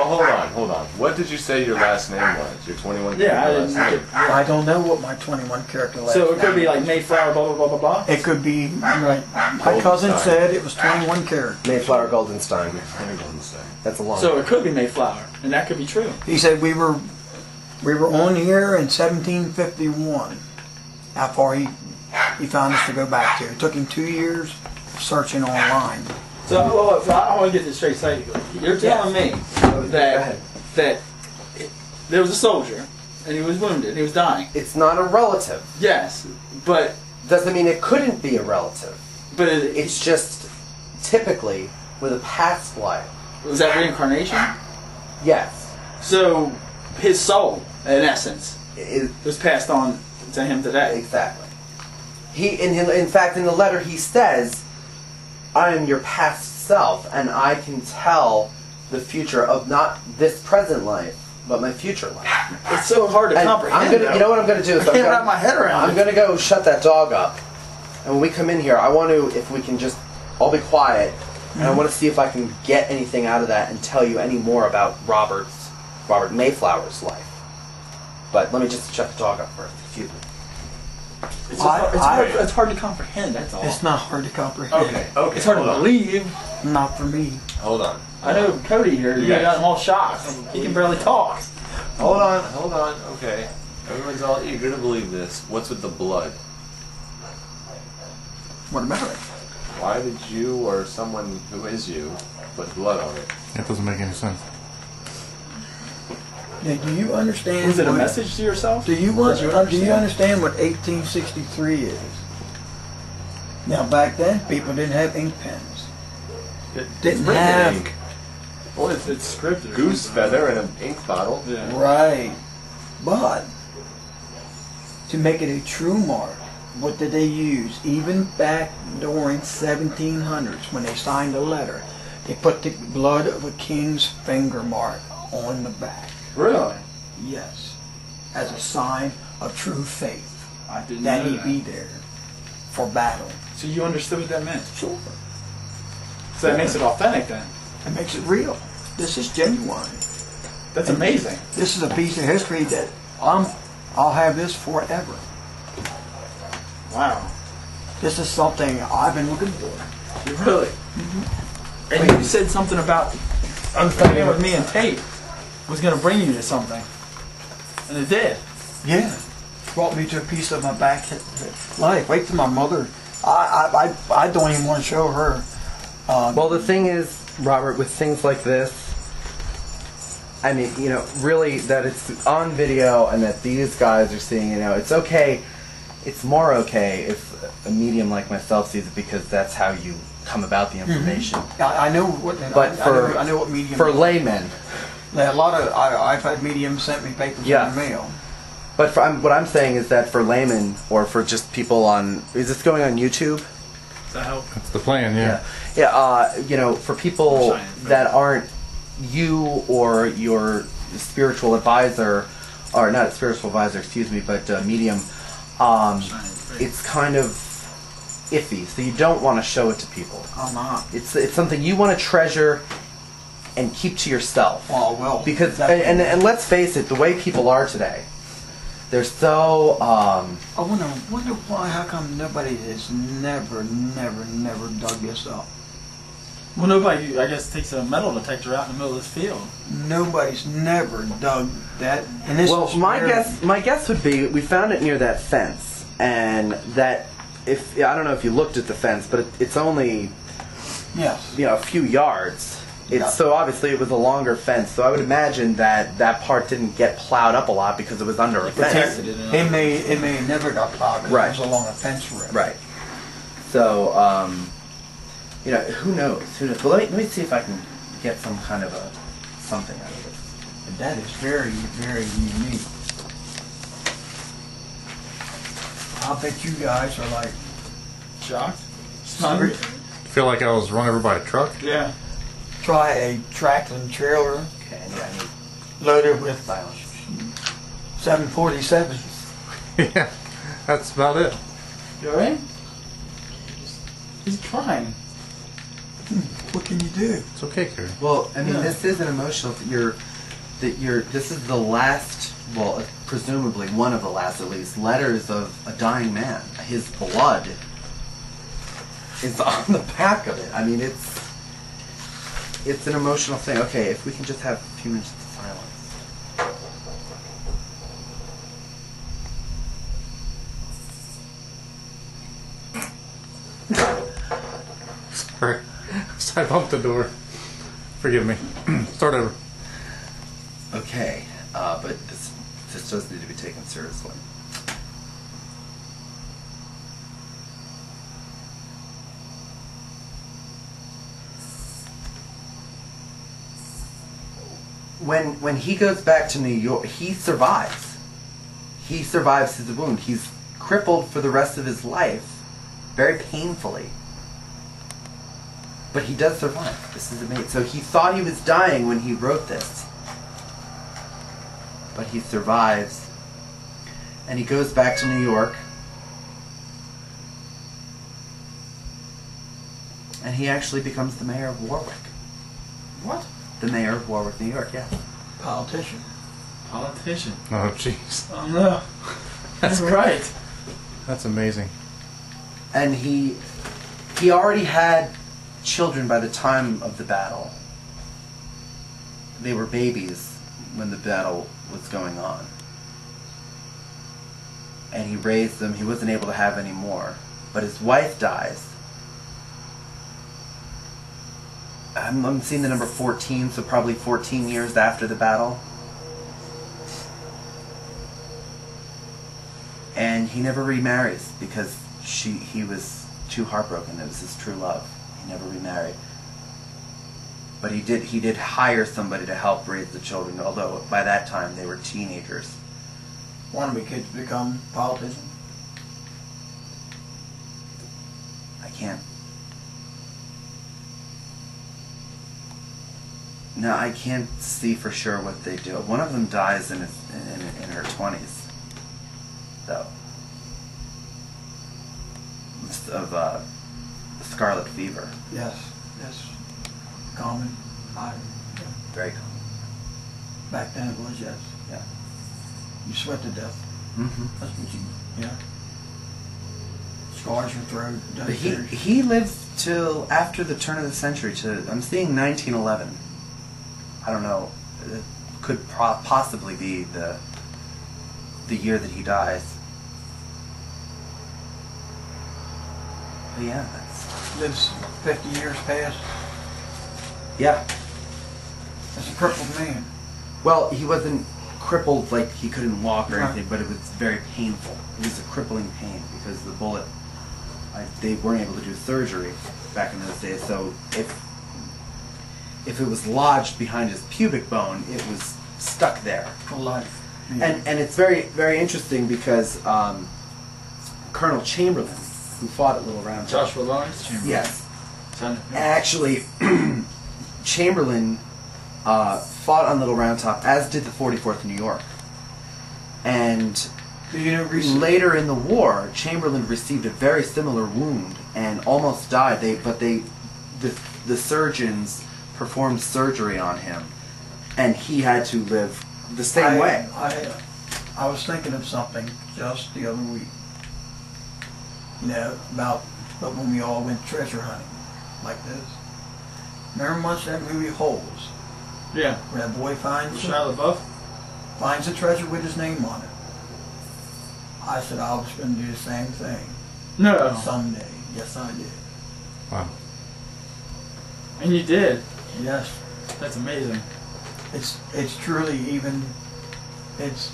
hold on. What did you say your last name was? Your 21 Yeah, character last name? I don't know what my 21 character last So it could name be like is. Mayflower, blah, blah, blah, blah, blah? It could be, right. My cousin Goldenstein. said it was 21 characters. Mayflower Goldenstein. Goldenstein. That's a long So it could be Mayflower, and that could be true. He said we were on here in 1751. How far he found us to go back to. It took him 2 years searching online. So I want to get this straight. So you're telling me that there was a soldier, and he was wounded, and he was dying. It's not a relative. Yes, but Doesn't mean it couldn't be a relative. but It's just typically with a past life. was that reincarnation? Yes. So his soul, in essence, It, was passed on to him today. exactly. In fact, in the letter he says, I am your past self, and I can tell the future of not this present life, but my future life. It's so hard to And comprehend. you know what I'm going to do? Is I can't wrap my head around I'm it. going to go shut that dog up. And when we come in here, I want to, if we can just all be quiet, and I want to see if I can get anything out of that and tell you any more about Robert Mayflower's life. But let me just shut the dog up first. Excuse me. It's hard to comprehend. That's all. It's not hard to comprehend. Okay. It's hard to believe. Not for me. Hold on. I know Cody here. You Yes. got him all shocked. He can barely talk. Hold on. Okay. Everyone's all eager to believe this. What's with the blood? What about it? Why did you or someone who is you put blood on it? That doesn't make any sense. Now, do you understand? Was it a what- message to yourself? Do you understand what 1863 is? Now, back then, people didn't have ink pens. Didn't written in have. ink. Well, it's scripted. Goose feather in an ink bottle. Yeah. Right. But to make it a true mark, what did they use? Even back during 1700s, when they signed a letter, they put the blood of a king's finger mark on the back. Really? Yes, as a sign of true faith I didn't that know he that. be there for battle. So you understood what that meant? Sure. So that makes it authentic then. It makes it real. This is genuine. That's amazing. This is a piece of history that I'll have this forever. Wow. This is something I've been looking for. Really? And you said something about being with me and Tate was going to bring you to something. And it did. Yeah. Brought me to a piece of my back life. Wait till my mother. I don't even want to show her. Well, the thing is, Robert, with things like this, I mean, you know, really that it's on video and that these guys are seeing, you know, it's okay. It's more okay if a medium like myself sees it because that's how you come about the information. I know what. But I know what medium. for laymen, A lot of I've had mediums sent me papers Yeah. in the mail. but what I'm saying is that for laymen or for just people on, is this going on YouTube? Does that help? That's the plan, yeah. You know, for people that aren't you or your spiritual advisor, or not spiritual advisor, excuse me, but medium, it's kind of iffy. So you don't want to show it to people. I'm not. It's something you want to treasure and keep to yourself. Oh well. Because and let's face it, the way people are today, they're so. I wonder why. How come nobody has never dug this up? Well, nobody, I guess, takes a metal detector out in the middle of this field. Nobody's never dug that. And this Well, is my very- guess would be we found it near that fence, and that if I don't know if you looked at the fence, but it's only Yes. a few yards. So obviously it was a longer fence. So I would imagine that part didn't get plowed up a lot because it was under a fence. Protected it. It may never got plowed. Right. It was along a fence rail. Right. So who knows? Who knows? Well, let me see if I can get some kind of something out of it. But that is very, very unique. I bet you guys are like Shocked? stunned. I feel like I was run over by a truck. Yeah. Try a tractor trailer Okay, and I need loaded with silence. 747s. Yeah, that's about it. You alright? He's trying. What can you do? It's okay, Carrie. Well, I mean, Yeah. this is an emotional. This is the last. Well, presumably one of the last, at least, letters of a dying man. His blood is on the back of it. I mean, it's an emotional thing. Okay, if we can just have a few minutes of silence. Sorry. I bumped the door. Forgive me. Start over. Okay, but this does need to be taken seriously. When he goes back to New York, he survives. He survives his wound. He's crippled for the rest of his life, very painfully. But he does survive. This is amazing. So he thought he was dying when he wrote this. But he survives. And he goes back to New York. And he actually becomes the mayor of Warwick. What? The mayor of Warwick, New York, yeah. Politician. Politician. Oh, jeez. Oh no. That's right. That's amazing. And he already had children by the time of the battle. They were babies when the battle was going on. And he raised them. He wasn't able to have any more. But his wife dies. I'm seeing the number 14, so probably 14 years after the battle. And he never remarries because he was too heartbroken. It was his true love. He never remarried. But he did hire somebody to help raise the children, although by that time they were teenagers. Want to be kids become politicians? I can't. No, I can't see for sure what they do. One of them dies in her 20s, though, of scarlet fever. Yes. Common. Very common. Back then it was, yes. Yeah. You sweat to death. Mm-hmm. That's what you, yeah. Scars your throat. But he lived till after the turn of the century. I'm seeing 1911. I don't know. It could possibly be the year that he dies. But yeah, that's... Lives 50 years past. Yeah. That's a crippled man. Well, he wasn't crippled like he couldn't walk or Right. anything, but it was very painful. It was a crippling pain because the bullet, they weren't able to do surgery back in those days. So if it was lodged behind his pubic bone, it was stuck there. For life. Yeah. And it's very, very interesting because Colonel Chamberlain, who fought at Little Round Top, Joshua Lawrence Chamberlain. yes, Son. actually, Chamberlain fought on Little Round Top, as did the 44th New York. And Do you know recently? later in the war, Chamberlain received a very similar wound and almost died. The surgeons performed surgery on him, and he had to live the same way. I was thinking of something just the other week. You know, about when we all went treasure hunting like this. Remember much that movie Holes? Yeah. Where that boy finds Shia LaBeouf. a treasure with his name on it. I said I was going to do the same thing No. someday. Yes, I did. Wow. And you did. Yes, That's amazing. it's truly even. It's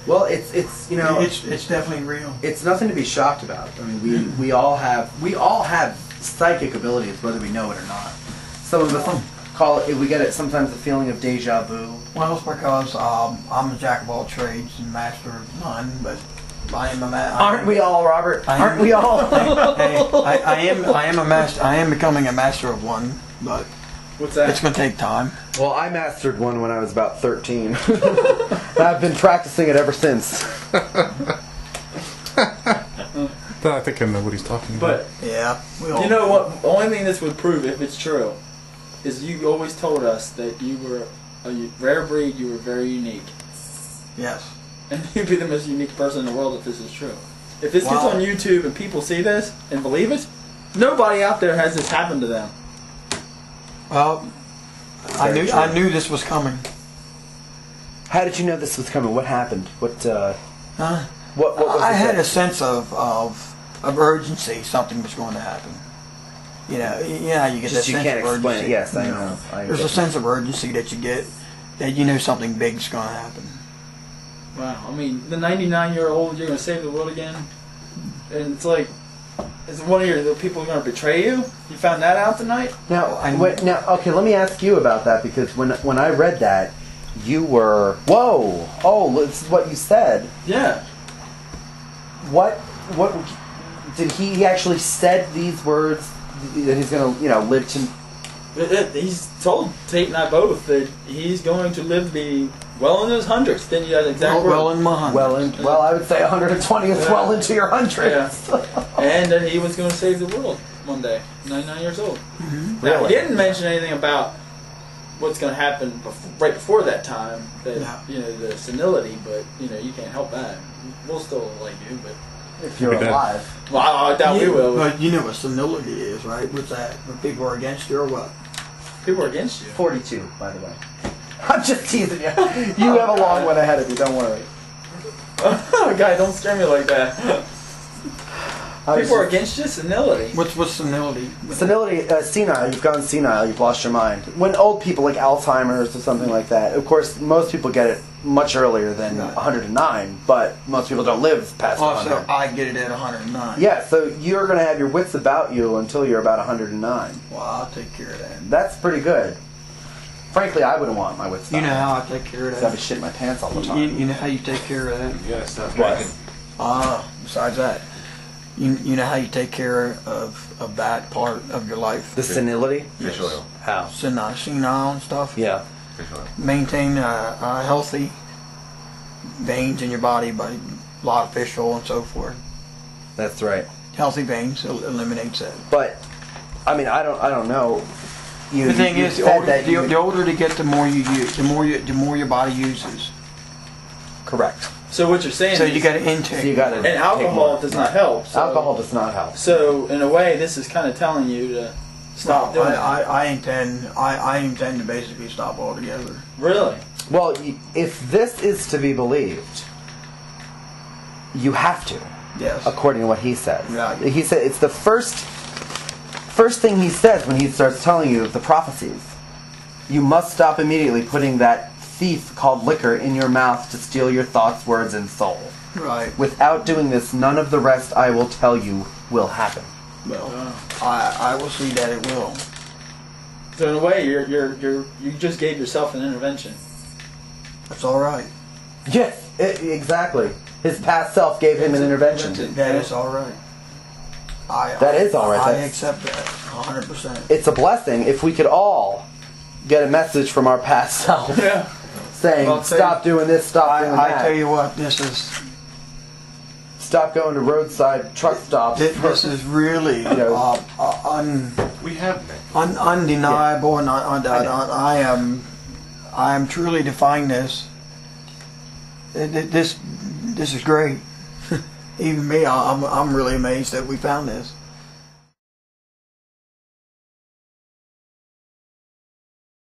Well, it's you know it's definitely real. it's nothing to be shocked about. I mean, we all have psychic abilities, whether we know it or not. Some of us call it. We get it sometimes a feeling of deja vu. Well, it's because I'm a jack of all trades and master of none, but I am a man. Aren't we all, Robert? I am- Aren't we all? Hey, I am a master. I am becoming a master of one, but What's that? it's going to take time. Well, I mastered one when I was about 13. And I've been practicing it ever since. I think I know what he's talking about. But Yeah. We all, you know what? The only thing this would prove, if it's true, is you always told us that you were a rare breed. You were very unique, Yes. and you'd be the most unique person in the world if this is true. If this gets Wow. on YouTube and people see this and believe it, nobody out there has this happen to them. Well, I Very knew true. I knew this was coming. How did you know this was coming? What happened? What Huh? what was I it had that- a sense of urgency. Something was going to happen. You know, you get Just that you sense can't of explain urgency. it. Yes, I You know. There's a sense of urgency that you get, that you know something big's going to happen. Wow. I mean, the 99-year-old, you're going to save the world again, and it's like, is one of the people going to betray you? You found that out tonight? Now, I- now, okay, let me ask you about that, because when I read that, you were, whoa, oh, this is what you said. Yeah. What did he actually said these words that he's going to, live to? He's told Tate and I both that he's going to live to be well in his hundreds. Then you got exact Well, word. in my hundreds. Well, I would say 120 is well into your hundreds. And that he was going to save the world one day, 99 years old. Now, Really? he didn't mention anything about what's going to happen right before that time, that No. the senility, but you can't help that. We'll still like you, but If you're Be dead. alive. well, I doubt we will. But you know what senility is, right? What's that? When people are against you or what? People are against you. 42, by the way. I'm just teasing you. You have a long one ahead of you, don't worry. Guy, don't scare me like that. I was People are just- against you, senility. What's senility? Senility, senile, you've gone senile, you've lost your mind. When old people, like Alzheimer's or something like that, of course, most people get it much earlier than Right. 109, but most people don't live past Oh, 100. so I get it at 109. Yeah, so you're going to have your wits about you until you're about 109. Well, I'll take care of that. That's pretty good. Frankly, I wouldn't want my wits You about know me. how I take care of Because I'd be that? shitting my pants all the time. You know how you take care of that? Yeah, stop What? drinking. Besides that, you know how you take care of that part of your life? The senility? Fish oil. How? Senile and stuff? Yeah. Fish oil. Maintain healthy veins in your body by a lot of fish oil and so forth. That's right. Healthy veins eliminates that. But, I mean, I don't know. The thing is, said the older to get, the more you use, the more your body uses. Correct. So what you're saying So is, you got to intake. So you got to. and alcohol does not help. So, Alcohol does not help. So in a way, this is kind of telling you to stop doing it. I intend to basically stop altogether. Really? Well, if this is to be believed, you have to, Yes. according to what he says. Right. He said it's the first thing he says when he starts telling you of the prophecies. You must stop immediately putting that thief called liquor in your mouth to steal your thoughts, words, and soul. Right. Without doing this, none of the rest I will tell you will happen. Well, I will see that it will. So in a way, you just gave yourself an intervention. That's all right. Yes, exactly. His past self gave him an intervention. That is all right. That is all right. I That's- accept that 100%. It's a blessing if we could all get a message from our past self Yeah. saying, Well, tell stop doing this, stop doing I that. tell you what, this is Stop going to roadside truck stops. this is really know, We have men. undeniable, and I am truly defying this. This is great. Even me, I'm really amazed that we found this.